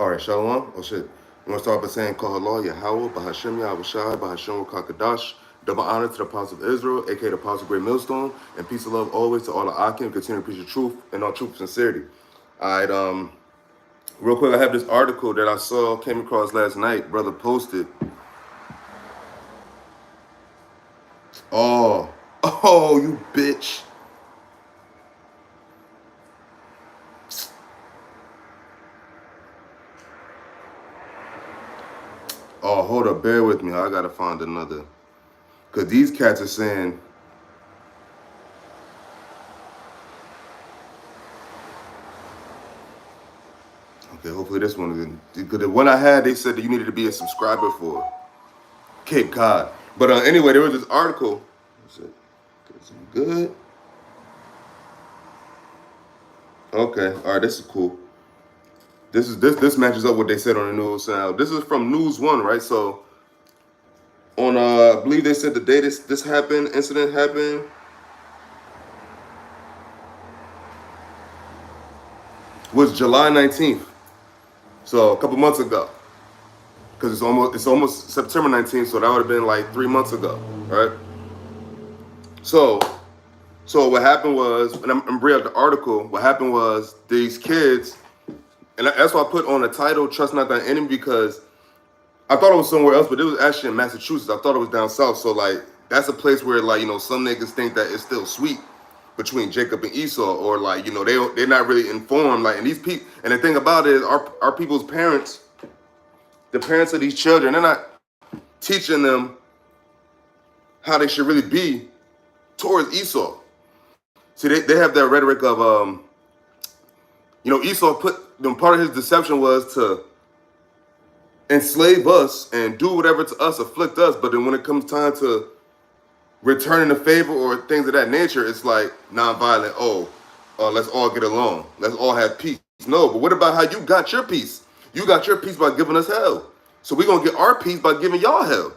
All right, Shalom. Oh, shit. You want to start by saying, Kahallah, YAHAWAH, BAHASHAM, YAHAWASHI, BAHASHAM, Kakadash. Double honor to the Apostle of Israel, a.k.a. the Apostle of Great Millstone, and peace and love always to all the Akim, continue to preach the truth and all truth and sincerity. All right, real quick, I have this article that I came across last night. Brother posted. Oh, you bitch. Oh, hold up, bear with me. I gotta find another. Because these cats are saying, okay, hopefully this one is good. Because the one I had, they said that you needed to be a subscriber for Cape Cod. But anyway, there was this article. Is it good? Okay, all right, this is cool. This matches up what they said on the news. Now, this is from News One, right? So on I believe they said the day this happened, incident happened, was July 19th. So a couple months ago. Because it's almost September 19th, so that would have been like 3 months ago, right? So what happened was, and I'm bringing up the article, what happened was these kids, and that's why I put on the title, Trust Not Thy Enemy, because I thought it was somewhere else, but it was actually in Massachusetts. I thought it was down south. So, like, that's a place where, like, you know, some niggas think that it's still sweet between Jacob and Esau, or, like, you know, they're not really informed. Like, and these people, and the thing about it is our people's parents, the parents of these children, they're not teaching them how they should really be towards Esau. See, they have that rhetoric of, you know, Esau part of his deception was to enslave us and do whatever to us, afflict us. But then when it comes time to returning the favor or things of that nature, it's like nonviolent. Let's all get along. Let's all have peace. No, but what about how you got your peace? You got your peace by giving us hell. So we're going to get our peace by giving y'all hell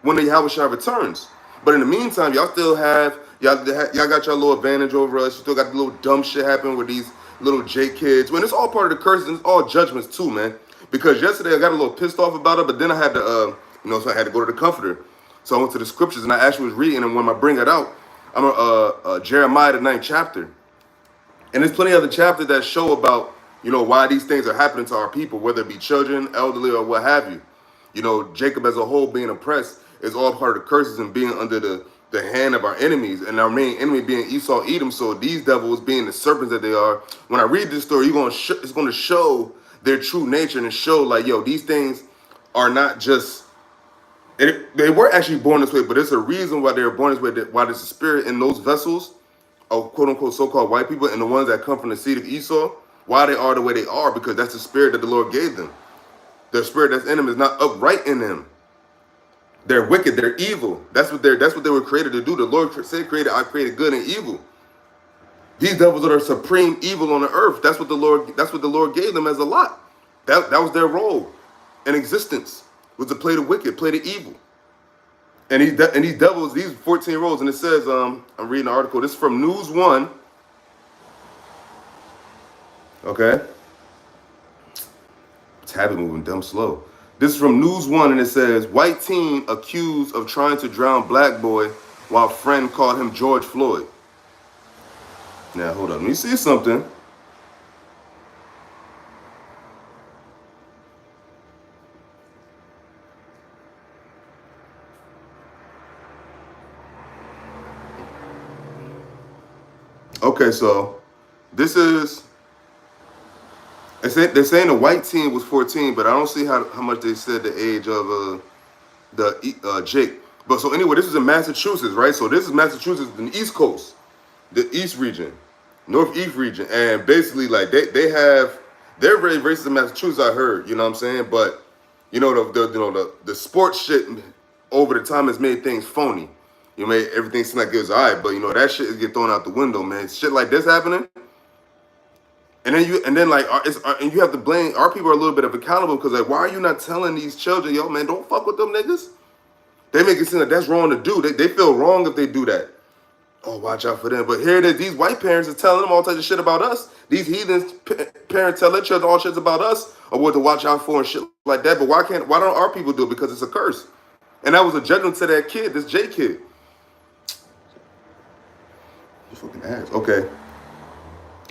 when the YAHAWASHI returns. But in the meantime, y'all still have, y'all got your little advantage over us. You still got the little dumb shit happen with these little J kids. When it's all part of the curses, it's all judgments too, man. Because yesterday I got a little pissed off about it, but then I had to, so I had to go to the Comforter. So I went to the scriptures and I actually was reading, and when I bring it out, I'm Jeremiah the 9th chapter. And there's plenty of other chapters that show about, you know, why these things are happening to our people, whether it be children, elderly, or what have you. You know, Jacob as a whole being oppressed is all part of the curses and being under the hand of our enemies, and our main enemy being Esau, Edom. So these devils being the serpents that they are, when I read this story, it's going to show their true nature and show, like, yo, these things are not just, they were actually born this way, but there's a reason why they were born this way, why there's a spirit in those vessels of quote-unquote so-called white people and the ones that come from the seed of Esau, why they are the way they are, because that's the spirit that the Lord gave them. The spirit that's in them is not upright in them. They're wicked. They're evil. That's what they were created to do. The Lord said, I created good and evil. These devils are supreme evil on the earth. That's what the Lord gave them as a lot. That was their role in existence, was to play the wicked, play the evil. And these devils, these 14-year-olds, and it says, I'm reading the article. This is from News One. Okay. Tab moving dumb slow. This is from News One, and it says, white teen accused of trying to drown black boy while friend called him George Floyd. Now, hold on. Let me see something. Okay, so this is, they're saying the white teen was 14, but I don't see how much they said the age of Jake. But so anyway, this is in Massachusetts, right? So this is Massachusetts, the East Coast, the East region, Northeast region, and basically, like, they're very racist in Massachusetts, I heard, you know what I'm saying? But you know, the sports shit over the time has made things phony. You made everything seem like it was all right, but you know that shit is get thrown out the window, man. Shit like this happening, and then you have to blame our people are a little bit of accountable, because, like, why are you not telling these children, yo, man, don't fuck with them niggas? They make it seem like that's wrong to do. They feel wrong if they do that. Oh, watch out for them. But here it is. These white parents are telling them all types of shit about us. These heathen parents tell their children all shit about us or what to watch out for and shit like that. But why don't our people do it? Because it's a curse. And that was a judgment to that kid, this J kid. You fucking ass. Okay.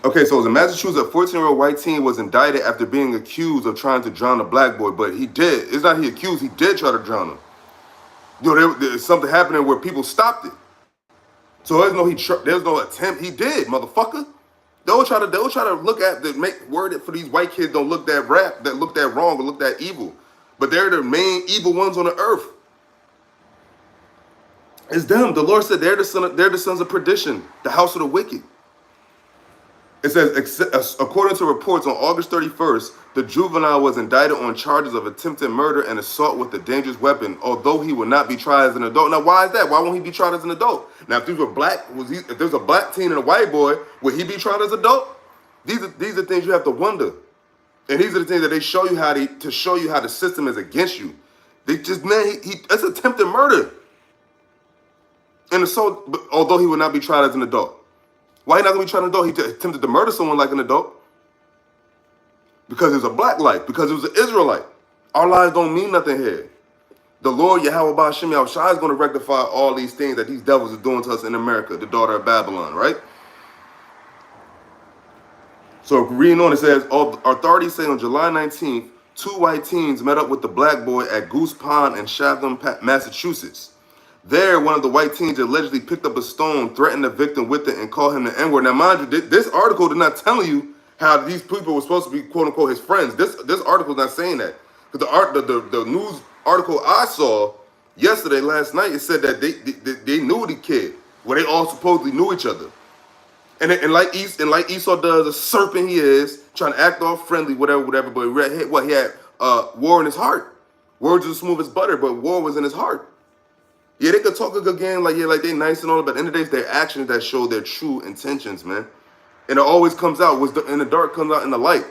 Okay, so in Massachusetts, a 14-year-old white teen was indicted after being accused of trying to drown a black boy. But he did. It's not he accused. He did try to drown him. You know, there's something happening where people stopped it. So there's no attempt. He did, motherfucker. They'll try to look at make word it for these white kids don't look that look that wrong or look that evil. But they're the main evil ones on the earth. It's them. The Lord said they're the sons of perdition, the house of the wicked. It says, according to reports, on August 31st, the juvenile was indicted on charges of attempted murder and assault with a dangerous weapon, although he would not be tried as an adult. Now, why is that? Why won't he be tried as an adult? Now, if there's a black teen and a white boy, would he be tried as an adult? These are things you have to wonder. And these are the things that they show you to show you how the system is against you. They just, man, that's attempted murder. And assault, although he would not be tried as an adult. Why he not going to be tried as an adult? He attempted to murder someone like an adult. Because it was a black life. Because it was an Israelite. Our lives don't mean nothing here. The Lord, YAHAWAH, BAHASHAM, YAHAWASHI is going to rectify all these things that these devils are doing to us in America, the daughter of Babylon, right? So reading on, it says, authorities say on July 19th, 2 white teens met up with the black boy at Goose Pond in Chatham, Massachusetts. There, one of the white teens allegedly picked up a stone, threatened the victim with it, and called him the N-word. Now, mind you, this article did not tell you how these people were supposed to be, quote unquote, his friends. This article is not saying that. Because the news article I saw yesterday, last night, it said that they knew the kid. Well, they all supposedly knew each other. And like Esau does, a serpent he is, trying to act all friendly, whatever. But he had war in his heart. Words are smooth as butter, but war was in his heart. Yeah, they could talk a good game, like they nice and all, but at the end of the day, it's their actions that show their true intentions, man. And it always comes out, in the dark comes out in the light.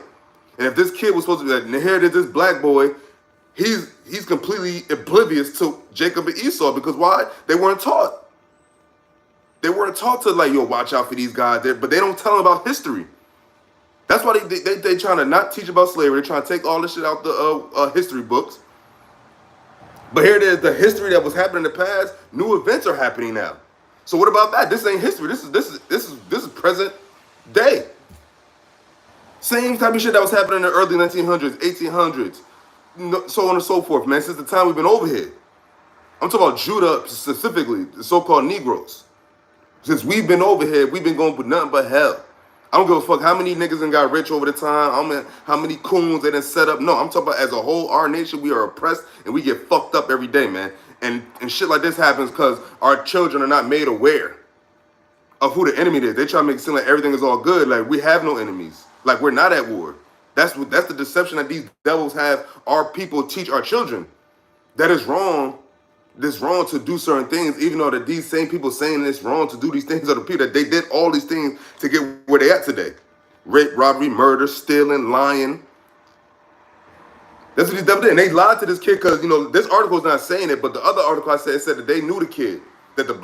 And if this kid was supposed to be like, and here it is, this black boy, he's completely oblivious to Jacob and Esau, because why? They weren't taught. They weren't taught to like, yo, watch out for these guys there, but they don't tell them about history. That's why they trying to not teach about slavery. They're trying to take all this shit out the history books. But here it is, the history that was happening in the past, new events are happening now. So what about that? This ain't history. This is present day. Same type of shit that was happening in the early 1900s, 1800s, so on and so forth, man. Since the time we've been over here. I'm talking about Judah specifically, the so-called Negroes. Since we've been over here, we've been going with nothing but hell. I don't give a fuck how many niggas done got rich over the time. I mean, how many coons they done set up. No, I'm talking about as a whole, our nation, we are oppressed and we get fucked up every day, man. And shit like this happens because our children are not made aware of who the enemy is. They try to make it seem like everything is all good. Like we have no enemies. Like we're not at war. That's the deception that these devils have our people teach our children. That is wrong. It's wrong to do certain things, even though that these same people saying it's wrong to do these things are the people that they did all these things to get where they at today. Rape, robbery, murder, stealing, lying. That's what these devils did. And they lied to this kid because, you know, this article is not saying it, but the other article I said, it said that they knew the kid. That the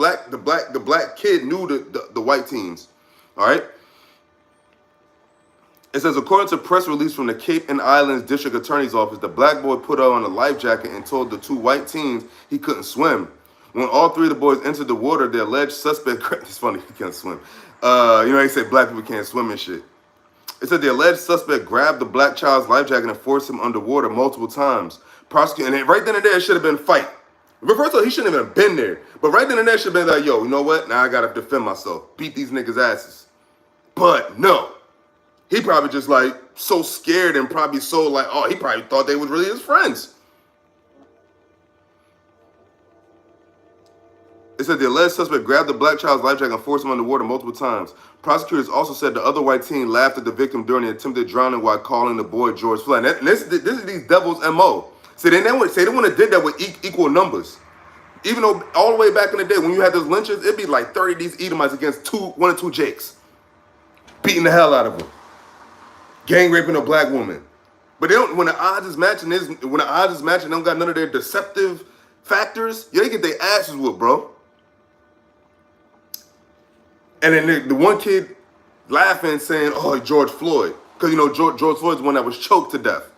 black kid knew the white teens. All right? It says, according to press release from the Cape and Islands District Attorney's Office, the black boy put on a life jacket and told the 2 white teens he couldn't swim. When all 3 of the boys entered the water, the alleged suspect, it's funny, he can't swim. You know, they say black people can't swim and shit. It said the alleged suspect grabbed the black child's life jacket and forced him underwater multiple times. Prosecuting, and right then and there, it should have been a fight. But first of all, he shouldn't have even been there. But right then and there, should have been like, yo, you know what? Now I got to defend myself. Beat these niggas' asses. But no. He probably just like so scared and probably so like, oh, he probably thought they was really his friends. It said the alleged suspect grabbed the black child's life jacket and forced him underwater multiple times. Prosecutors also said the other white teen laughed at the victim during the attempted drowning while calling the boy George Floyd. And this is these devils' MO. See, they wouldn't have did that with equal numbers. Even though all the way back in the day when you had those lynchers, it'd be like 30 of these Edomites against 1 or 2 Jakes. Beating the hell out of them. Gang raping a black woman. But they don't, when the odds is matching, they don't got none of their deceptive factors, yeah, they get their asses whooped, bro. And then the one kid laughing, saying, "Oh, George Floyd," because you know George Floyd's the one that was choked to death.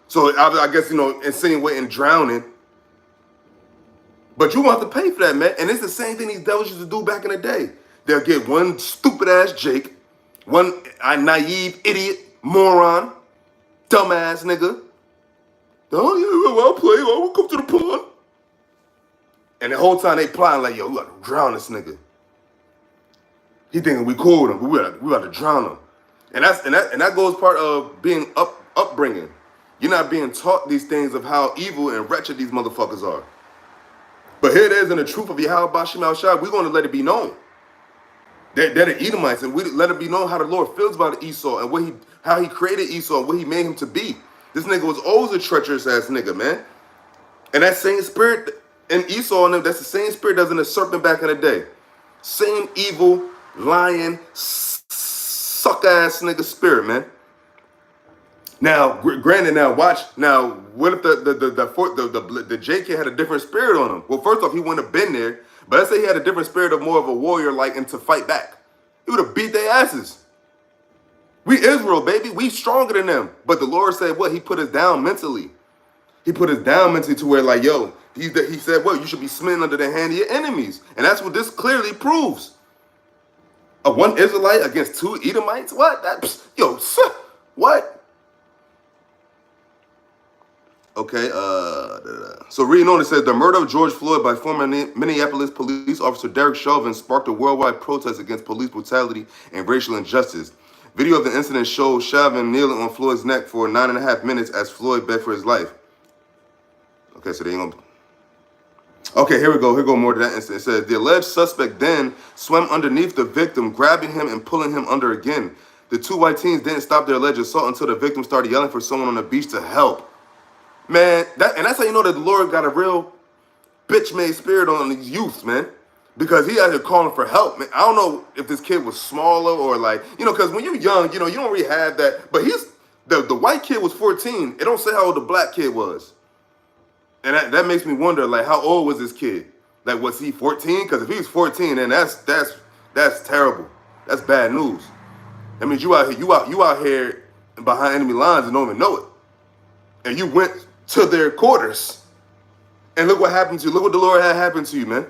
So I guess you know, insinuating drowning. But you want to pay for that, man. And it's the same thing these devils used to do back in the day. They'll get one stupid ass Jake, one naive idiot, moron, dumbass nigga. Oh yeah, well, I'll play. We'll come to the pond. And the whole time they plotting like, yo, we got to drown this nigga. He thinking we cool with him, but we got to drown him. And that goes part of being upbringing. You're not being taught these things of how evil and wretched these motherfuckers are. But here it is in the truth of Yahawah Bashim, we're going to let it be known. They're the Edomites, and we let it be known how the Lord feels about Esau and how he created Esau and what he made him to be. This nigga was always a treacherous ass nigga, man. And that same spirit in Esau and them, that's the same spirit that's in the serpent back in the day. Same evil, lying, suck ass nigga spirit, man. Now, granted, now watch. Now, what if the JK had a different spirit on him? Well, first off, he wouldn't have been there. But let's say he had a different spirit of more of a warrior, like, and to fight back. He would have beat their asses. We Israel, baby. We stronger than them. But the Lord said what? He put us down mentally. He put us down mentally to where, like, yo, he said, well, you should be smitten under the hand of your enemies. And that's what this clearly proves. A one Israelite against two Edomites? What? What? Okay, so reading on, it says, the murder of George Floyd by former Minneapolis police officer Derek Chauvin sparked a worldwide protest against police brutality and racial injustice. Video of the incident shows Chauvin kneeling on Floyd's neck for 9.5 minutes as Floyd begged for his life. Okay, so they ain't gonna... Okay, here we go. Here go more to that incident. It says, the alleged suspect then swam underneath the victim, grabbing him and pulling him under again. The two white teens didn't stop their alleged assault until the victim started yelling for someone on the beach to help. Man, that's how you know that the Lord got a real bitch-made spirit on these youths, man. Because he out here calling for help, man. I don't know if this kid was smaller or like, you know, because when you're young, you know, you don't really have that. But the white kid was 14. It don't say how old the black kid was. And that makes me wonder, like, how old was this kid? Like, was he 14? Because if he was 14, then that's terrible. That's bad news. That means you out here behind enemy lines and don't even know it. And you went to their quarters. And look what happened to you. Look what the Lord had happened to you, man.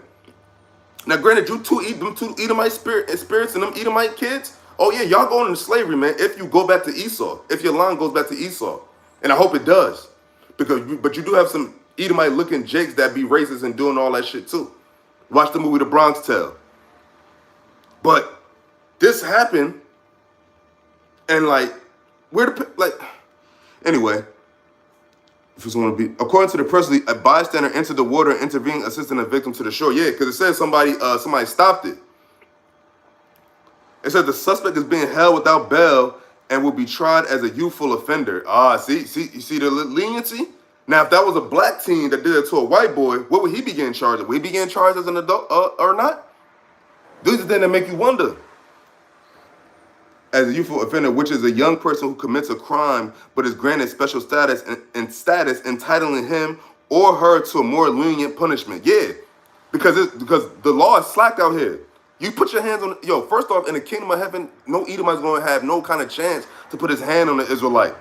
Now, granted, them two Edomite spirits and them Edomite kids, oh yeah, y'all going into slavery, man, if you go back to Esau. If your line goes back to Esau. And I hope it does. But you do have some Edomite-looking jakes that be racist and doing all that shit, too. Watch the movie The Bronx Tale. But this happened, and, like, anyway... According to the press, a bystander entered the water and intervened, assisting the victim to the shore. Yeah, because it says somebody stopped it. It says the suspect is being held without bail and will be tried as a youthful offender. You see the leniency? Now, if that was a black teen that did it to a white boy, what would he be getting charged with? Would he be getting charged as an adult or not? These are things that make you wonder. As a youthful offender, which is a young person who commits a crime but is granted special status and status entitling him or her to a more lenient punishment. Yeah, because the law is slack out here. You put your hands on, first off, in the kingdom of heaven, no Edomite is going to have no kind of chance to put his hand on the Israelite.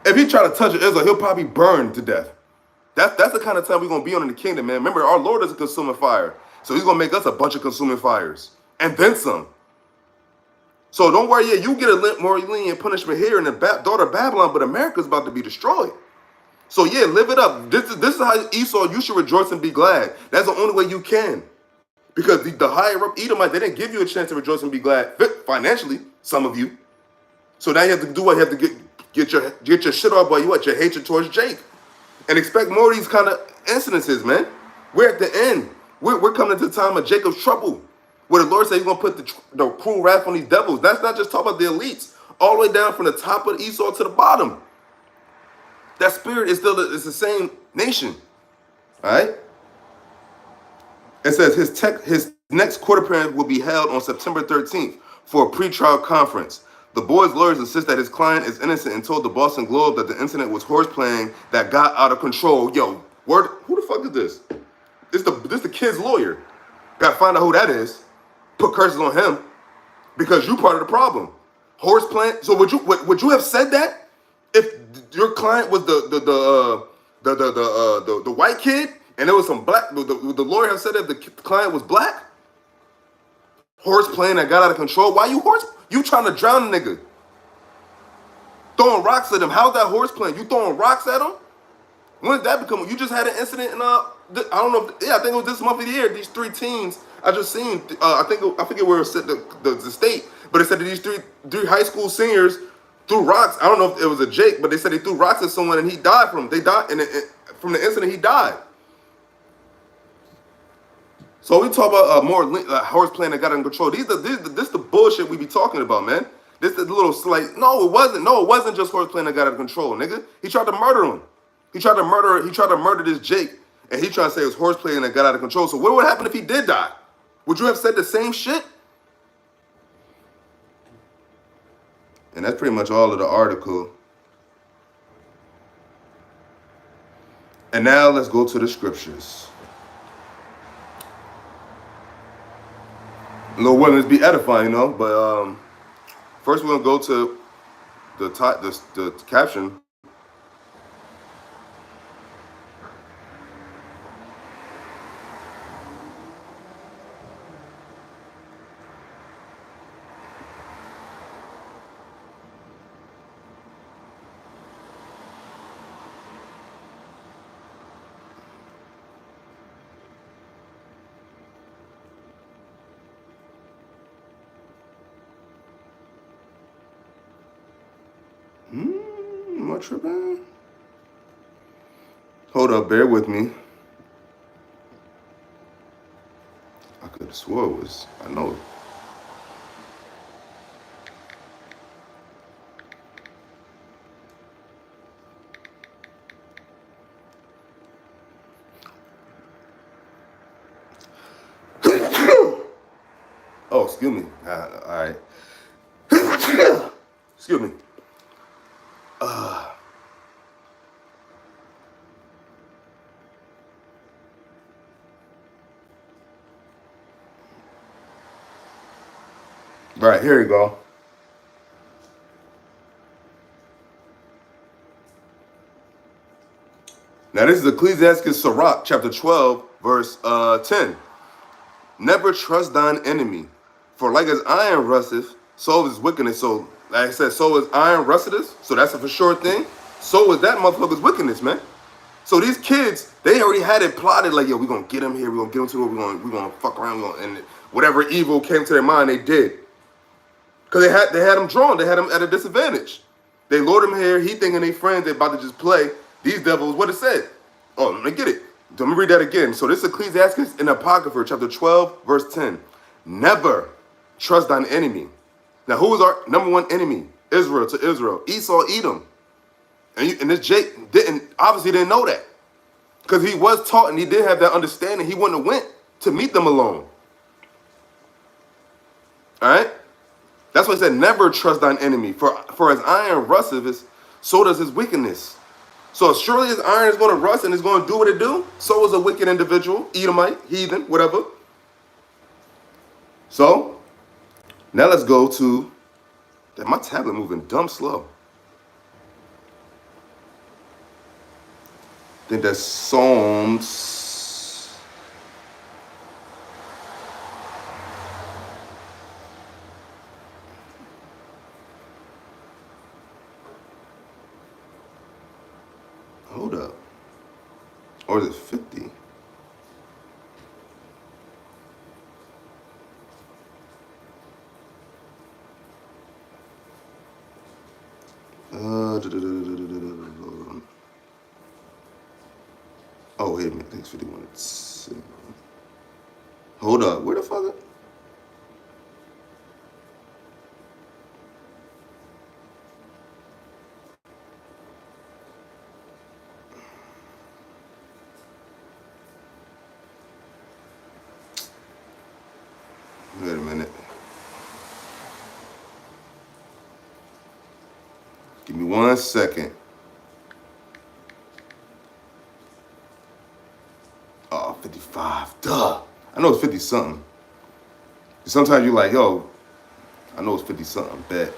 If he try to touch an Israelite, he'll probably burn to death. That's the kind of time we're going to be on in the kingdom, man. Remember, our Lord is a consuming fire. So he's going to make us a bunch of consuming fires. And then some. So don't worry, you get a more lenient punishment here in the daughter of Babylon, but America's about to be destroyed. So yeah, live it up. This is how Esau, you should rejoice and be glad. That's the only way you can. Because the higher up Edomite, they didn't give you a chance to rejoice and be glad financially, some of you. So now you have to do what? You have to get your shit off by your hatred towards Jake. And expect more of these kind of incidences, man. We're at the end. We're coming to the time of Jacob's trouble. Where the Lord said he's going to put the cruel wrath on these devils. That's not just talking about the elites. All the way down from the top of Esau to the bottom. That spirit is still it's the same nation. All right? It says his next court appearance will be held on September 13th for a pretrial conference. The boy's lawyers insist that his client is innocent and told the Boston Globe that the incident was horseplaying that got out of control. Yo, who the fuck is this? This the kid's lawyer. Gotta find out who that is. put curses on him because you part of the problem. Horse plant. So would you have said that if your client was the white kid and there was some black? The lawyer have said that if the client was black. Horse playing that got out of control. Why you horse? You trying to drown a nigga? Throwing rocks at him. How's that horse playing? You throwing rocks at him? When did that become? You just had an incident in I don't know. I think it was this month of the year. These 3 teens I just seen. I forget where it said the state, but it said that these three high school seniors threw rocks. I don't know if it was a Jake, but they said they threw rocks at someone and he died from. They died from the incident. He died. So we talk about more horse playing that got in control. This the bullshit we be talking about, man. This the little slight. No, it wasn't. No, it wasn't just horse playing that got out of control, nigga. He tried to murder him. He tried to murder this Jake, and he tried to say it was horse playing that got out of control. So what would happen if he did die? Would you have said the same shit? And that's pretty much all of the article. And now let's go to the scriptures. Lord willing, to be edifying, you know. But first we're gonna go to the caption. Am I tripping? Hold up, bear with me. I could have swore it was. I know it. Oh, excuse me. All right. Excuse me. Right, here you go. Now this is Ecclesiastes Sirach, chapter 12, verse 10. Never trust thine enemy, for like as iron rusteth, so is wickedness. So, like I said, so is iron rusteth. So that's a for sure thing. So is that motherfucker's wickedness, man. So these kids, they already had it plotted. Like, yo, we gonna get him here. We gonna get him to it. We gonna fuck around. And whatever evil came to their mind, they did. Cause they had him drawn. They had him at a disadvantage. They lured him here. He thinking they friends. They about to just play. These devils. What it said? Oh, let me get it. Let me read that again. So this is Ecclesiastes in Apocrypha, chapter 12, verse 10. Never trust thine enemy. Now, who was our number one enemy? Israel to Israel. Esau, Edom. And this Jake obviously didn't know that. Because he was taught and he did have that understanding. He wouldn't have went to meet them alone. All right? That's why he said, never trust thine enemy. For as iron rusteth, so does his wickedness. So surely as iron is going to rust and is going to do what it do, so is a wicked individual, Edomite, heathen, whatever. So, now let's go to, my tablet moving dumb slow. I think that's Psalms. Hold up. Or is it 50? Oh, wait a minute. I think it's 51. Hold up. Where the fuck is it? Wait a minute. Give me 1 second. Oh, 55. Duh. I know it's 50 something. Sometimes you're like, yo, I know it's 50-something, bet.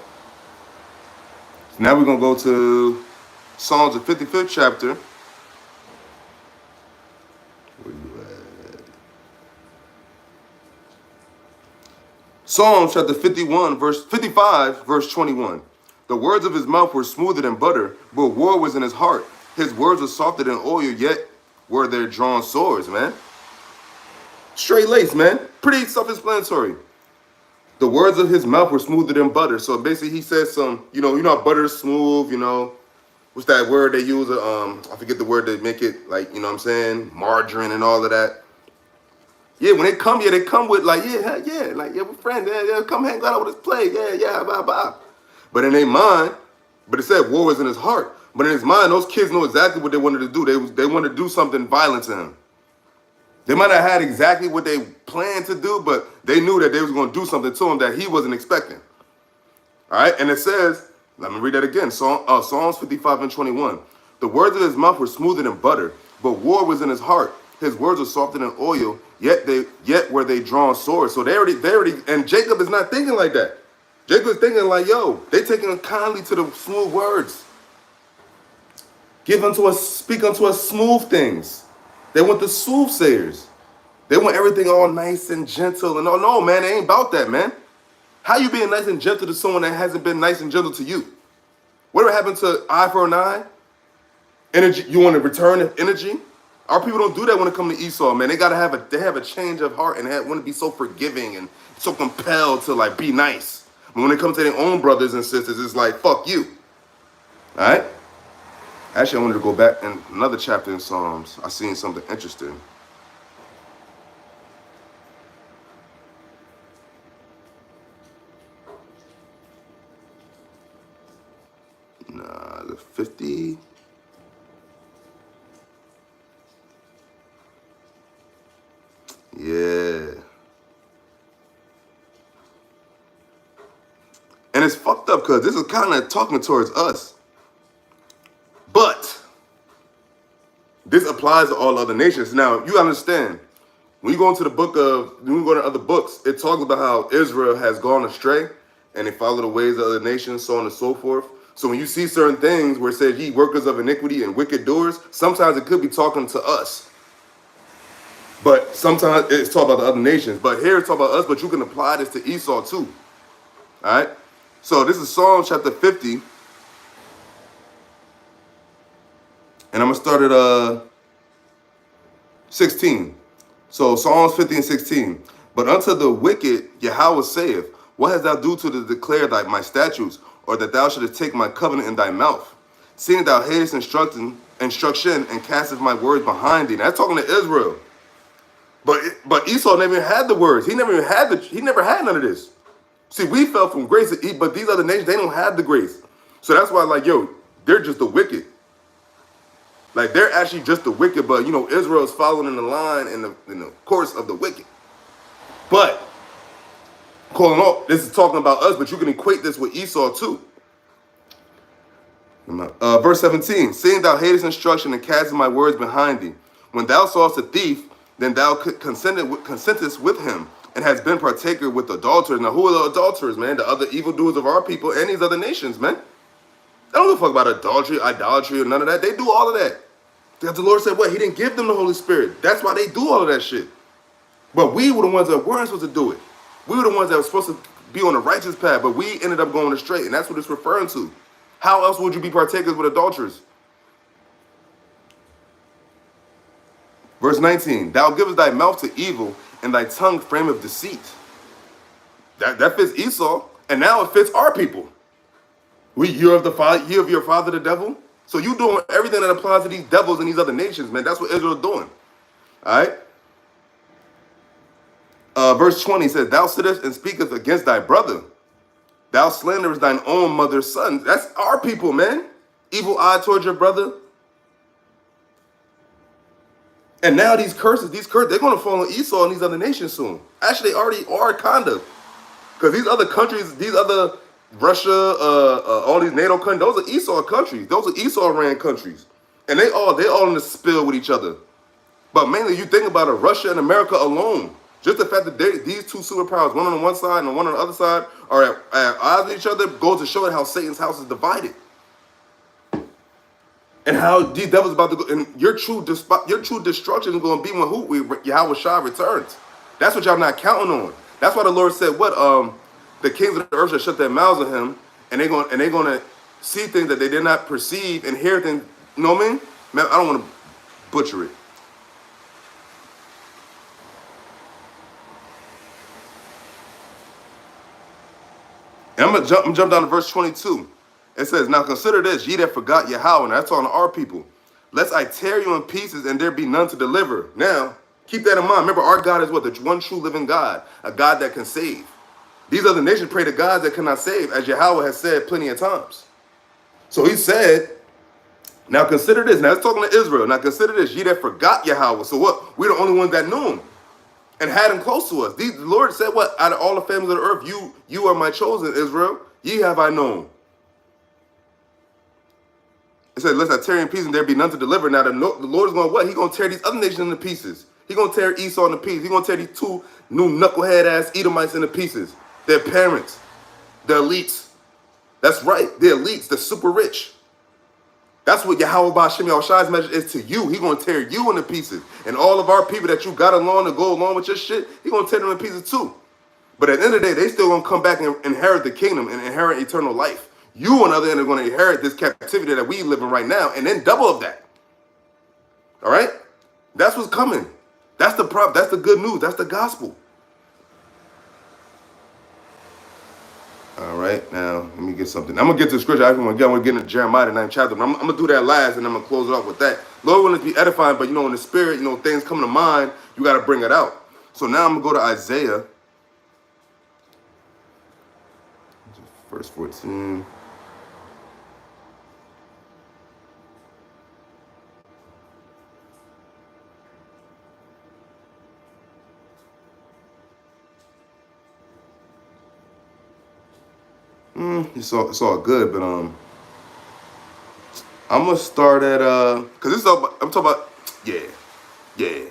So now we're going to go to Psalms, the 55th chapter. Where you at? Psalms chapter 55, verse 21. The words of his mouth were smoother than butter, but war was in his heart. His words were softer than oil, yet were there drawn swords, man. Straight lace, man. Pretty self-explanatory. The words of his mouth were smoother than butter. So basically he says some, you know how butter is smooth, what's that word they use? I forget the word to make it like, you know what I'm saying? Margarine and all of that. Yeah, when they come here, they come with like, we're friends. Yeah, come hang out with us, play. Yeah, blah. But in their mind, but it said war was in his heart. But in his mind, those kids know exactly what they wanted to do. They wanted to do something violent to him. They might have had exactly what they planned to do, but they knew that they was going to do something to him that he wasn't expecting. All right, and it says, let me read that again, Psalms 55 and 21. The words of his mouth were smoother than butter, but war was in his heart. His words were softer than oil, yet were they drawn swords. So they already, and Jacob is not thinking like that. Jacob is thinking like, yo, they taking kindly to the smooth words. Speak unto us smooth things. They want the soothsayers. They want everything all nice and gentle. And no, man, it ain't about that, man. How you being nice and gentle to someone that hasn't been nice and gentle to you? Whatever happened to eye for an eye? Energy, you want to return energy? Our people don't do that when it comes to Esau, man. They have a change of heart and they want to be so forgiving and so compelled to like be nice. But when it comes to their own brothers and sisters, it's like, fuck you. All right? Actually, I wanted to go back in another chapter in Psalms. I seen something interesting. The 50. Yeah. And it's fucked up because this is kind of talking towards us. But this applies to all other nations. Now, you understand, when you go into when you go to other books, it talks about how Israel has gone astray and they follow the ways of other nations, so on and so forth. So when you see certain things where it says, ye workers of iniquity and wicked doers, sometimes it could be talking to us. But sometimes it's talking about the other nations. But here it's talking about us, but you can apply this to Esau too. All right? So this is Psalm chapter 50. And I'm going to start at 16. So Psalms 50 and 16. But unto the wicked Yahawah saith, what hast thou do to declare my statutes, or that thou shouldest take my covenant in thy mouth? Seeing thou hatest instruction and casteth my words behind thee. Now, that's talking to Israel. But Esau never even had the words. He never had none of this. See, we fell from grace, but these other nations, they don't have the grace. So that's why, like, yo, they're just the wicked. Like, they're actually just the wicked, but, Israel is following in the line in the course of the wicked. But, this is talking about us, but you can equate this with Esau too. Verse 17, seeing thou hatest instruction and castest my words behind thee. When thou sawest a thief, then thou consentest with him, and has been partaker with adulterers. Now, who are the adulterers, man? The other evildoers of our people and these other nations, man. They don't give a fuck about adultery, idolatry, or none of that. They do all of that. Because the Lord said, what? He didn't give them the Holy Spirit. That's why they do all of that shit. But we were the ones that weren't supposed to do it. We were the ones that were supposed to be on the righteous path, but we ended up going astray, and that's what it's referring to. How else would you be partakers with adulterers? Verse 19, thou givest thy mouth to evil, and thy tongue frame of deceit. That fits Esau, and now it fits our people. You of your father the devil. So you doing everything that applies to these devils and these other nations, man. That's what Israel is doing. All right. Verse 20 says, thou sittest and speakest against thy brother. Thou slanderest thine own mother's son. That's our people, man. Evil eye towards your brother. And now these curses, they're going to fall on Esau and these other nations soon. Actually, they already are, kind of. Because these other countries, these other Russia, all these NATO countries, those are Esau countries. Those are Esau-ran countries. And they all in the spill with each other. But mainly, you think about it, Russia and America alone. Just the fact that these two superpowers, one on one side and one on the other side, are at odds with each other, goes to show how Satan's house is divided. And how these devils about to go, and your true destruction is going to be when Yahawashi returns. That's what y'all not counting on. That's why the Lord said, "What the kings of the earth shall shut their mouths at him, and they're going to see things that they did not perceive, and hear things." You know what I mean? Man, I don't want to butcher it. And I'm gonna jump down to verse 22. It says, "Now consider this, ye that forgot Yahweh," and that's talking to our people. "Lest I tear you in pieces, and there be none to deliver." Now, keep that in mind. Remember, our God is what? The one true living God, a God that can save. These other nations pray to gods that cannot save, as Yahweh has said plenty of times. So he said, now consider this. Now it's talking to Israel. Now consider this, ye that forgot Yahweh. So what? We're the only ones that knew him and had him close to us. The Lord said, what? Out of all the families of the earth, you are my chosen, Israel. Ye have I known. It said, "Lest I tear in pieces, and there be none to deliver." Now the Lord is going to what? He's going to tear these other nations into pieces. He's going to tear Esau into pieces. He's going to tear these two new knucklehead ass Edomites into pieces. Their parents, the elites. That's right, the elites, the super rich. That's what Yahawah BAHASHAM Yahawashi's message is to you. He's going to tear you into pieces. And all of our people that you got along to go along with your shit, he's going to tear them in pieces too. But at the end of the day, they still going to come back and inherit the kingdom and inherit eternal life. You, on the other end, are going to inherit this captivity that we live in right now, and then double of that. All right? That's what's coming. That's the problem. That's the good news. That's the gospel. All right, now let me get something. I'm gonna get to the scripture. I want to get into Jeremiah the 9th chapter, but I'm gonna do that last, and I'm gonna close it off with that. Lord willing to be edifying, but in the spirit, things come to mind. You got to bring it out. So now I'm gonna go to Isaiah, verse 14. It's all good, but I'm gonna start at because this is all I'm talking about. Yeah.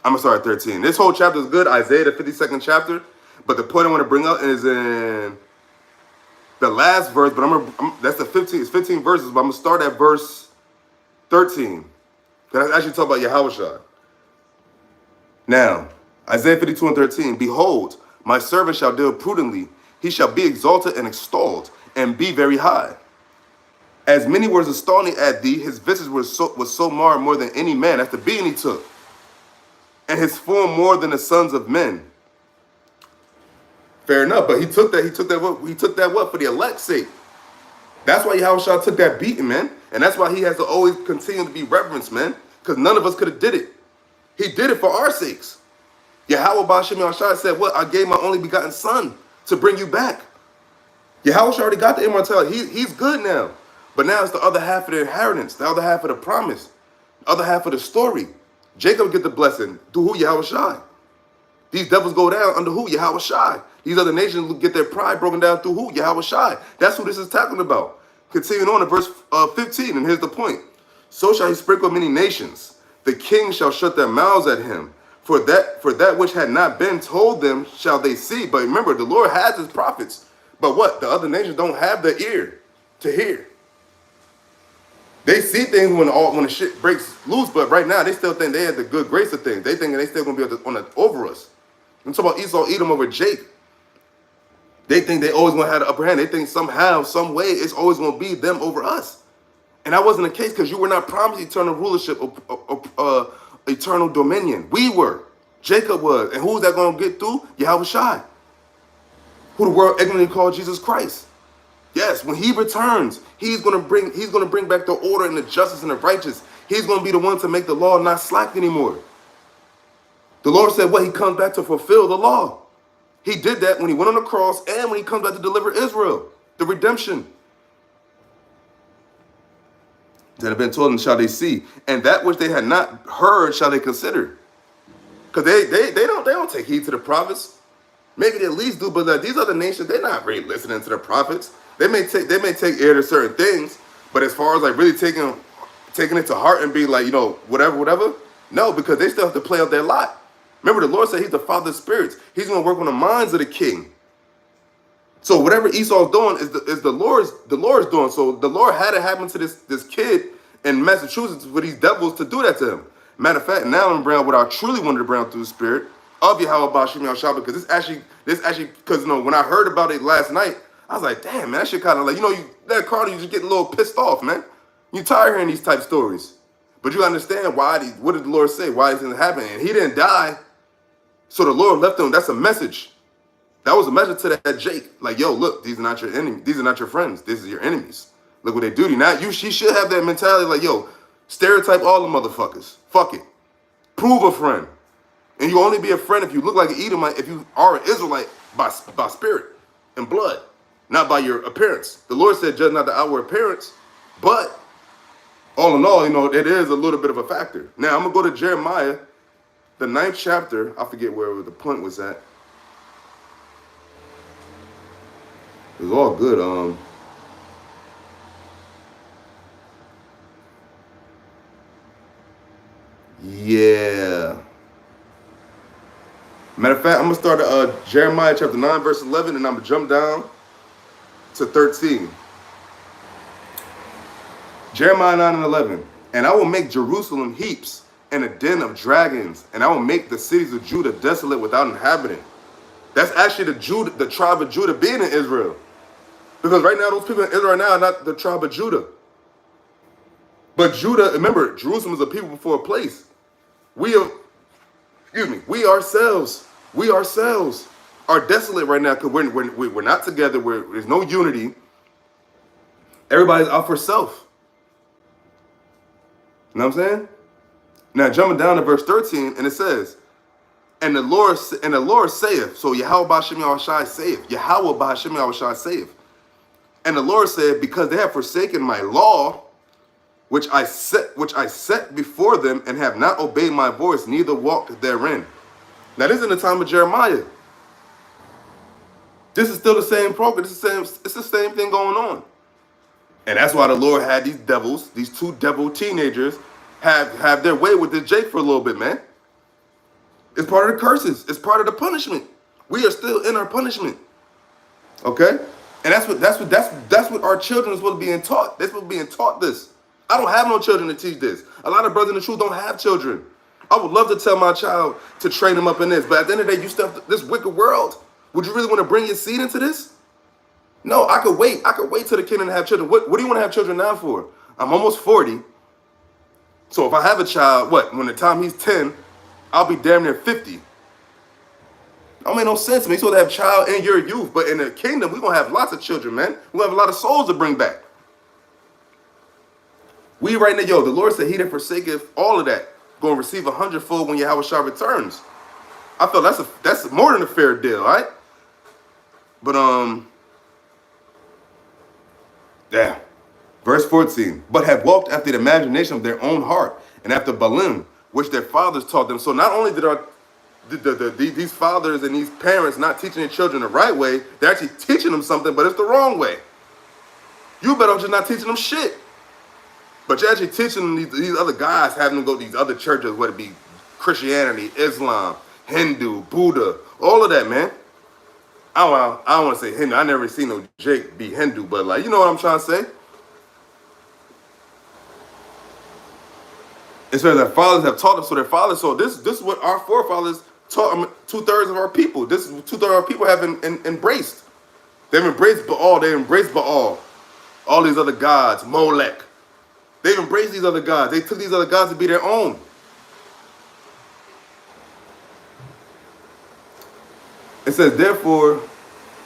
I'm gonna start at 13. This whole chapter is good. Isaiah, the 52nd chapter, but the point I want to bring up is in the last verse. But that's the 15. It's 15 verses, but I'm gonna start at verse 13. Because I actually talk about Yahawashi. Now, Isaiah 52 and 13. "Behold, my servant shall deal prudently. He shall be exalted and extolled, and be very high. As many words of stony at thee, his visage was so marred more than any man." That's the being he took. "And his form more than the sons of men." Fair enough, but he took that what? For the elect's sake. That's why Yahawashi took that beating, man. And that's why he has to always continue to be reverenced, man. Because none of us could have did it. He did it for our sakes. Yahawah BAHASHAM Yahawashi said, what? "I gave my only begotten son to bring you back." Yahawashi already got the immortality. He's good now. But now it's the other half of the inheritance, the other half of the promise, the other half of the story. Jacob get the blessing. Through who? Yahawashi. These devils go down under who? Yahawashi. These other nations get their pride broken down through who? Yahawashi. That's who this is talking about. Continuing on in verse 15, and here's the point. "So shall he sprinkle many nations. The kings shall shut their mouths at him. For that which had not been told them shall they see." But remember, the Lord has his prophets. But what? The other nations don't have the ear to hear. They see things when the shit breaks loose, but right now they still think they had the good grace of things. They think they still gonna be over us. I'm talking about Esau, Edom over Jake. They think they always gonna have the upper hand. They think somehow, some way, it's always gonna be them over us. And that wasn't the case, because you were not promised eternal rulership, eternal dominion. We were. Jacob was. And who's that gonna get through? Yahawashi, who the world ignorantly called Jesus Christ. Yes, when he returns, he's gonna bring back the order and the justice and the righteous. He's gonna be the one to make the law not slack anymore. The Lord said what? He comes back to fulfill the law. He did that when he went on the cross and when he comes back to deliver Israel, the redemption. "That have been told them shall they see, and that which they had not heard shall they consider." Because they don't take heed to the prophets. Maybe they at least do, but these other nations, they're not really listening to the prophets. They may take ear to certain things, but as far as like really taking it to heart and be like, whatever, no, because they still have to play out their lot. Remember, the Lord said he's the father of spirits. He's going to work on the minds of the king. So whatever Esau's doing is the Lord's doing. So the Lord had it happen to this kid in Massachusetts for these devils to do that to him. Matter of fact, now I'm bringing what I truly wanted to bring out through the spirit of YAHAWAH BAHASHAM YAHAWASHI, because this actually, because when I heard about it last night, I was like, damn, man, that shit kind of like, that Carter, you just get a little pissed off, man. You tired hearing these type stories. But you understand what did the Lord say? Why this didn't happen? And he didn't die. So the Lord left him. That's a message. That was a message to that Jake. Like, yo, look, these are not your enemies. These are not your friends. These are your enemies. Look what they do to you. Now, she should have that mentality like, yo, stereotype all the motherfuckers. Fuck it. Prove a friend. And you only be a friend if you look like an Edomite, if you are an Israelite by spirit and blood, not by your appearance. The Lord said, judge not the outward appearance, but all in all, it is a little bit of a factor. Now, I'm going to go to Jeremiah, the 9th chapter. I forget where the point was at. It was all good. Yeah. Matter of fact, I'm going to start at Jeremiah chapter 9, verse 11, and I'm going to jump down to 13. Jeremiah 9 and 11. And I will make Jerusalem heaps and a den of dragons, and I will make the cities of Judah desolate without inhabitant. That's actually the tribe of Judah being in Israel. Because right now, those people in Israel right now are not the tribe of Judah. But Judah, remember, Jerusalem is a people before a place. We ourselves are desolate right now because we're not together. There's no unity. Everybody's out for self. You know what I'm saying? Now, jumping down to verse 13, and it says, and the Lord saith, so YAHAWAH BAHASHAM YAHAWASHI saith, YAHAWAH BAHASHAM YAHAWASHI saith, and the Lord said, because they have forsaken my law, which I set before them, and have not obeyed my voice, neither walked therein. Now, this is in the time of Jeremiah. This is still the same program. It's the same thing going on. And that's why the Lord had these devils, these two devil teenagers, have their way with this Jake for a little bit, man. It's part of the curses. It's part of the punishment. We are still in our punishment. Okay? And that's what our children is supposed to be being taught. They're supposed to be being taught this. I don't have no children to teach this. A lot of brothers in the truth don't have children. I would love to tell my child to train them up in this, but at the end of the day, you stuff this wicked world. Would you really want to bring your seed into this? No, I could wait. I could wait till the kingdom to have children. What do you want to have children now for? I'm almost 40. So if I have a child, when the time he's 10, I'll be damn near 50. That make no sense to me. You're supposed to have a child in your youth, but in the kingdom, we're going to have lots of children, man. We're going to have a lot of souls to bring back. We right now, the Lord said he that forsaketh all of that going to receive 100-fold when YAHAWASHI returns. I feel that's more than a fair deal, all right? But, yeah. Verse 14. But have walked after the imagination of their own heart, and after Balaam, which their fathers taught them. So not only did these fathers and these parents not teaching their children the right way, they're actually teaching them something, but it's the wrong way. You better just not teaching them shit. But you're actually teaching these other guys, having them go to these other churches, whether it be Christianity, Islam, Hindu, Buddha, all of that, man. I don't want to say Hindu. I never seen no Jake be Hindu, but like, you know what I'm trying to say? It says that fathers have taught them, so their fathers. So this is what our forefathers taught. 2/3 of our people. This is 2/3 of our people have embraced. They've embraced Baal. They embraced Baal. All these other gods, Molech. They've embraced these other gods. They took these other gods to be their own. It says, therefore,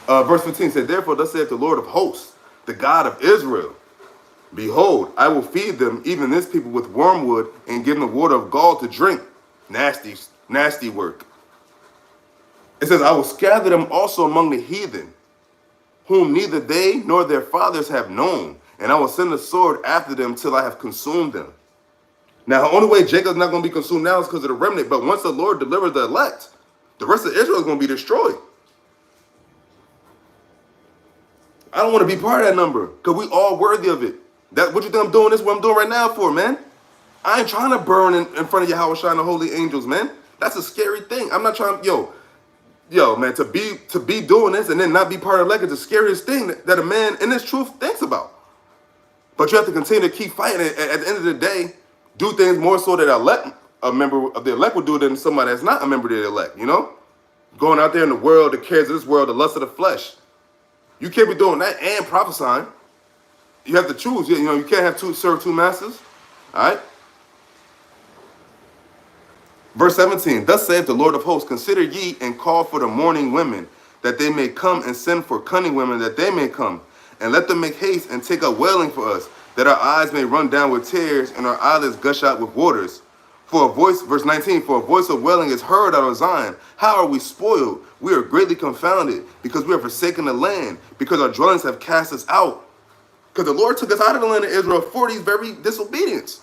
verse 15 said, therefore, thus saith the Lord of hosts, the God of Israel. Behold, I will feed them, even this people, with wormwood, and give them the water of gall to drink. Nasty, nasty work. It says, I will scatter them also among the heathen, whom neither they nor their fathers have known, and I will send a sword after them till I have consumed them. Now, the only way Jacob's not going to be consumed now is because of the remnant, but once the Lord delivers the elect, the rest of Israel is going to be destroyed. I don't want to be part of that number, because we all worthy of it. That what you think I'm doing? This is what I'm doing right now for, man. I ain't trying to burn in front of YAHAWASHI and the holy angels, man. That's a scary thing. I'm not trying, yo, man, to be doing this and then not be part of the elect is the scariest thing that a man in his truth thinks about. But you have to continue to keep fighting. At the end of the day, do things more so that a member of the elect would do than somebody that's not a member of the elect, Going out there in the world, the cares of this world, the lust of the flesh. You can't be doing that and prophesying. You have to choose. You can't serve two masters. All right? Verse 17, thus saith the Lord of hosts, consider ye and call for the mourning women, that they may come, and send for cunning women, that they may come. And let them make haste and take up wailing for us, that our eyes may run down with tears, and our eyelids gush out with waters. For a voice, verse 19, for a voice of wailing is heard out of Zion. How are we spoiled? We are greatly confounded, because we have forsaken the land, because our dwellings have cast us out. Because the Lord took us out of the land of Israel for these very disobedience.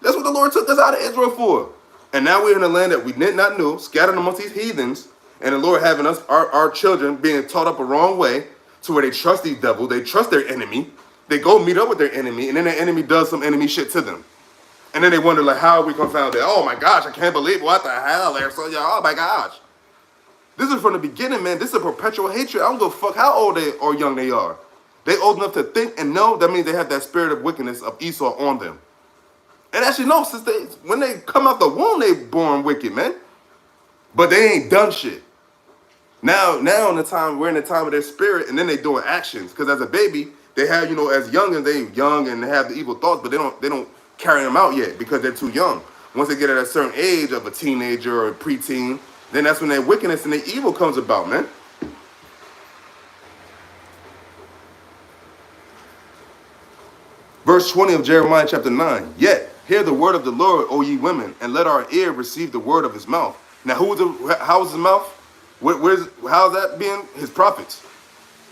That's what the Lord took us out of Israel for. And now we're in a land that we did not know, scattered amongst these heathens, and the Lord having us, our children, being taught up a wrong way to where they trust these devils, they trust their enemy, they go meet up with their enemy, and then their enemy does some enemy shit to them. And then they wonder, like, how are we confounded? Oh my gosh, I can't believe what the hell they're so young. Oh my gosh. This is from the beginning, man. This is a perpetual hatred. I don't give a fuck how old they or young they are. They old enough to think and know. That means they have that spirit of wickedness of Esau on them. And actually, no, when they come out the womb, they born wicked, man. But they ain't done shit. Now in the time, we're in the time of their spirit, and then they doing actions. Because as a baby, they have, as young as they young and they have the evil thoughts, but they don't carry them out yet because they're too young. Once they get at a certain age of a teenager or a preteen, then that's when their wickedness and their evil comes about, man. Verse 20 of Jeremiah chapter 9. Yet, hear the word of the Lord, O ye women, and let our ear receive the word of his mouth. Now, how is his mouth? How's that being? His prophets.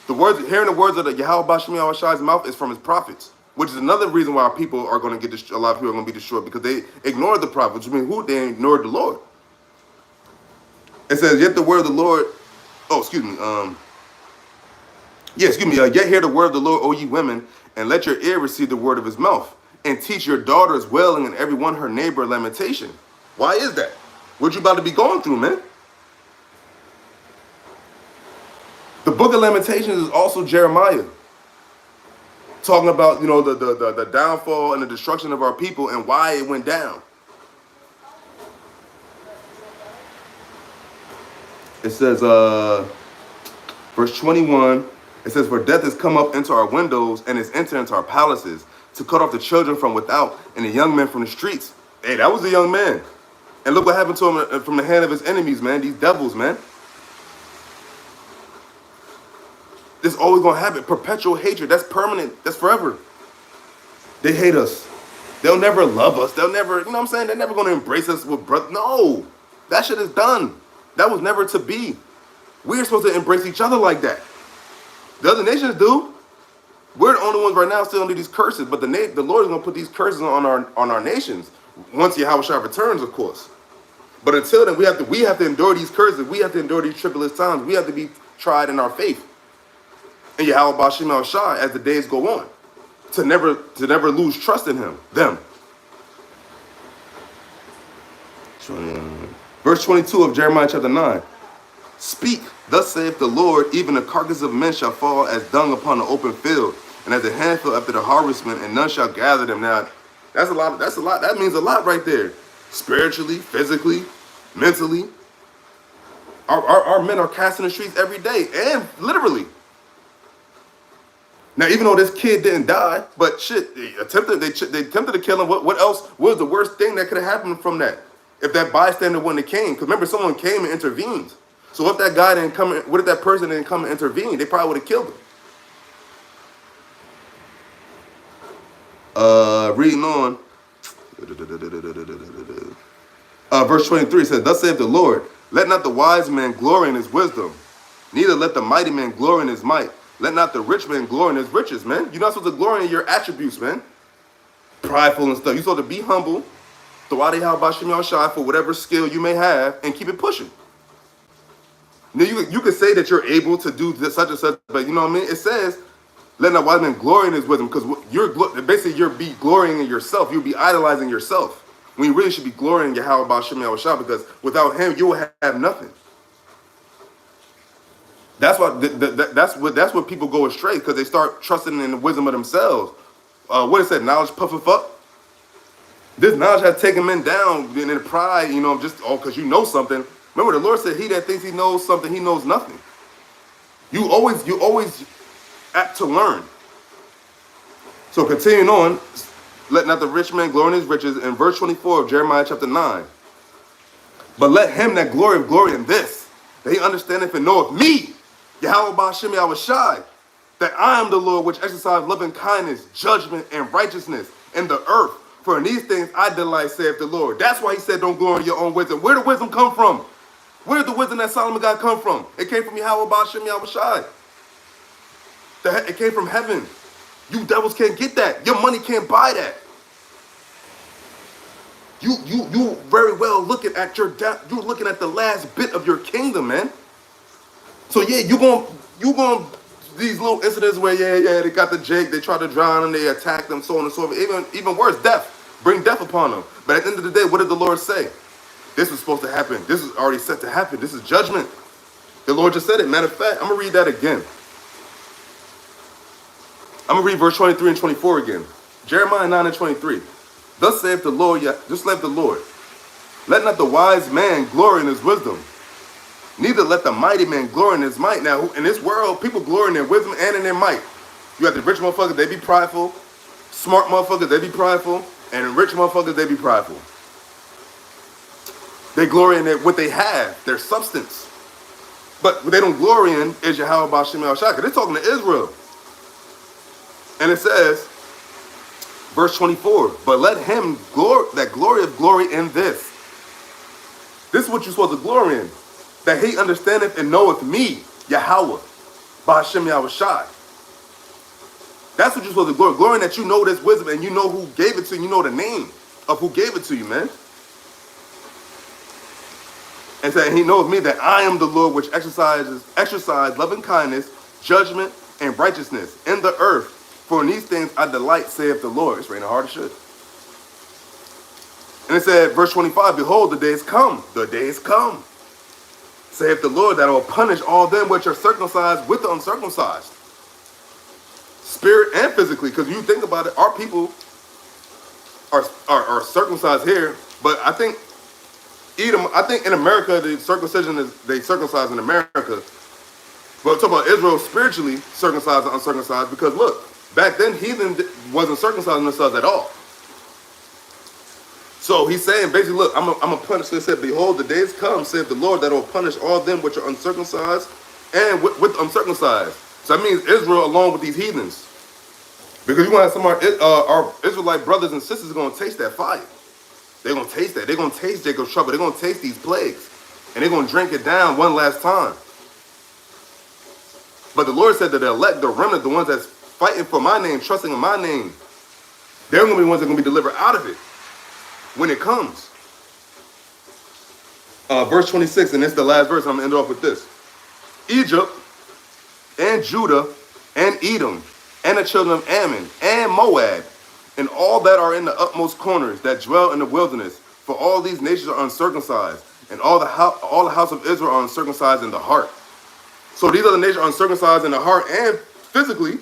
Hearing the words of the YAHAWASHI's mouth is from his prophets, which is another reason why people are going to get a lot of people are going to be destroyed, because they ignored the prophets. Which means they ignored the Lord. It says, yet the word of the Lord. Oh, excuse me. Yet hear the word of the Lord, O ye women, and let your ear receive the word of his mouth, and teach your daughters wailing, and every one her neighbor lamentation. Why is that? What you about to be going through, man? The book of Lamentations is also Jeremiah, talking about the downfall and the destruction of our people and why it went down. It says, verse 21. It says, for death has come up into our windows and has entered into our palaces to cut off the children from without and the young men from the streets. Hey, that was a young man. And look what happened to him from the hand of his enemies, man. These devils, man. This is always going to happen. Perpetual hatred. That's permanent. That's forever. They hate us. They'll never love us. They'll never, what I'm saying? They're never going to embrace us with brother. No. That shit is done. That was never to be. We're supposed to embrace each other like that. The other nations do. We're the only ones right now still under these curses, but the Lord is going to put these curses on our nations once Yahawashi returns, of course. But until then, we have to endure these curses. We have to endure these tribulous times. We have to be tried in our faith. And YAHAWASHI as the days go on, to never lose trust in them. Verse 22 of Jeremiah chapter 9. Speak, thus saith the Lord, even the carcass of men shall fall as dung upon the open field, and as a handful after the harvestman, and none shall gather them. Now, that's a lot. That means a lot right there. Spiritually, physically, mentally. Our men are cast in the streets every day, and literally. Now, even though this kid didn't die, but shit, they attempted to kill him. What else was the worst thing that could have happened from that? If that bystander wouldn't have came. Because remember, someone came and intervened. So if that guy didn't come, what if that person didn't come and intervene? They probably would have killed him. Reading on. Verse 23 says, thus saith the Lord, let not the wise man glory in his wisdom, neither let the mighty man glory in his might. Let not the rich man glory in his riches, man. You're not supposed to glory in your attributes, man. Prideful and stuff. You're supposed to be humble, throw out YAHAWASHI for whatever skill you may have, and keep it pushing. Now, you can say that you're able to do this, such and such, but you know what I mean? It says, let not wise man glory in his wisdom, because you're basically be glorying in yourself. You'll be idolizing yourself. When you really should be glorying Yahawah BAHASHAM YAHAWASHI, because without him, you will have nothing. That's what people go astray, because they start trusting in the wisdom of themselves. What it said, knowledge puffeth up. This knowledge has taken men down in pride, just because you know something. Remember, the Lord said, he that thinks he knows something, he knows nothing. You always apt to learn. So continuing on, let not the rich man glory in his riches, in verse 24 of Jeremiah chapter 9. But let him that glory in this, that he understandeth and knoweth me, Yahawah BAHASHAM YAHAWASHI, that I am the Lord which exercise loving kindness, judgment, and righteousness in the earth. For in these things I delight, saith the Lord. That's why he said, don't glory in your own wisdom. Where did wisdom come from? Where did the wisdom that Solomon got come from? It came from Yahawah BAHASHAM YAHAWASHI. It came from heaven. You devils can't get that. Your money can't buy that. You very well looking at you're looking at the last bit of your kingdom, man. So yeah, you going these little incidents where they got the Jake, they try to drown them, they attack them, so on and so forth. Even worse, death. Bring death upon them. But at the end of the day, what did the Lord say? This was supposed to happen. This is already set to happen. This is judgment. The Lord just said it. Matter of fact, I'm gonna read that again. I'm going to read verse 23 and 24 again. Jeremiah 9 and 23. Thus saith the Lord, just saith the Lord, let not the wise man glory in his wisdom, neither let the mighty man glory in his might. Now, in this world, people glory in their wisdom and in their might. You got the rich motherfuckers, they be prideful. Smart motherfuckers, they be prideful. And rich motherfuckers, they be prideful. They glory in what they have, their substance. But what they don't glory in is Yahawah BAHASHAM YAHAWASHI, because they're talking to Israel. And it says, verse 24, but let him glory of glory in this. This is what you're supposed to glory in. That he understandeth and knoweth me, Yahawah BAHASHAM YAHAWASHI. That's what you're supposed to glory. Glory that you know this wisdom and you know who gave it to you. You know the name of who gave it to you, man. And saying he knows me, that I am the Lord which exercise loving kindness, judgment, and righteousness in the earth. For in these things I delight, saith the Lord. It's raining hard as shit. And it said, verse 25, behold, the day is come. The day is come, saith the Lord, that I will punish all them which are circumcised with the uncircumcised. Spirit and physically. Because you think about it, our people are circumcised here. But I think Edom, in America, the circumcision is, they circumcise in America. But talk about Israel spiritually circumcised and uncircumcised, because look, back then heathen wasn't circumcising themselves at all. So he's saying basically, look, I'm gonna punish. He said, behold, the days come, saith the Lord, that will punish all them which are uncircumcised and with uncircumcised. So that means Israel along with these heathens. Because you want to have some of our Israelite brothers and sisters going to taste that fire. They're going to taste that. They're going to taste Jacob's trouble. They're going to taste these plagues. And they're going to drink it down one last time. But the Lord said that the elect, the remnant, the ones that's fighting for my name, trusting in my name, they're going to be the ones that are going to be delivered out of it when it comes. Verse 26, and it's the last verse. I'm going to end off with this. Egypt and Judah and Edom and the children of Ammon and Moab and all that are in the utmost corners that dwell in the wilderness, for all these nations are uncircumcised, and all the house of Israel are uncircumcised in the heart. So these other nations are uncircumcised in the heart and physically,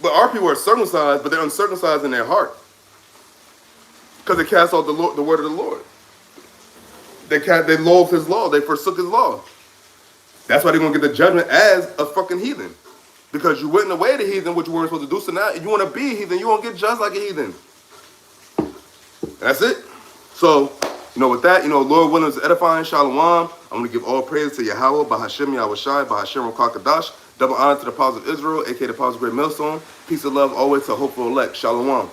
but our people are circumcised, but they're uncircumcised in their heart, because they cast out the word of the Lord. They loathed his law. They forsook his law. That's why they're going to get the judgment as a fucking heathen. Because you went away to heathen, what you weren't supposed to do. So now, if you want to be a heathen, you won't get judged like a heathen. That's it. So, with that, Lord willing is edifying. Shalom. I'm going to give all praise to Yahawah, BAHASHAM YAHAWASHI, BAHASHAM Rokakadash. Double honor to the apostles of Israel, a.k.a. the apostles of Great Millstone. Peace and love always to hopeful elect. Shalom.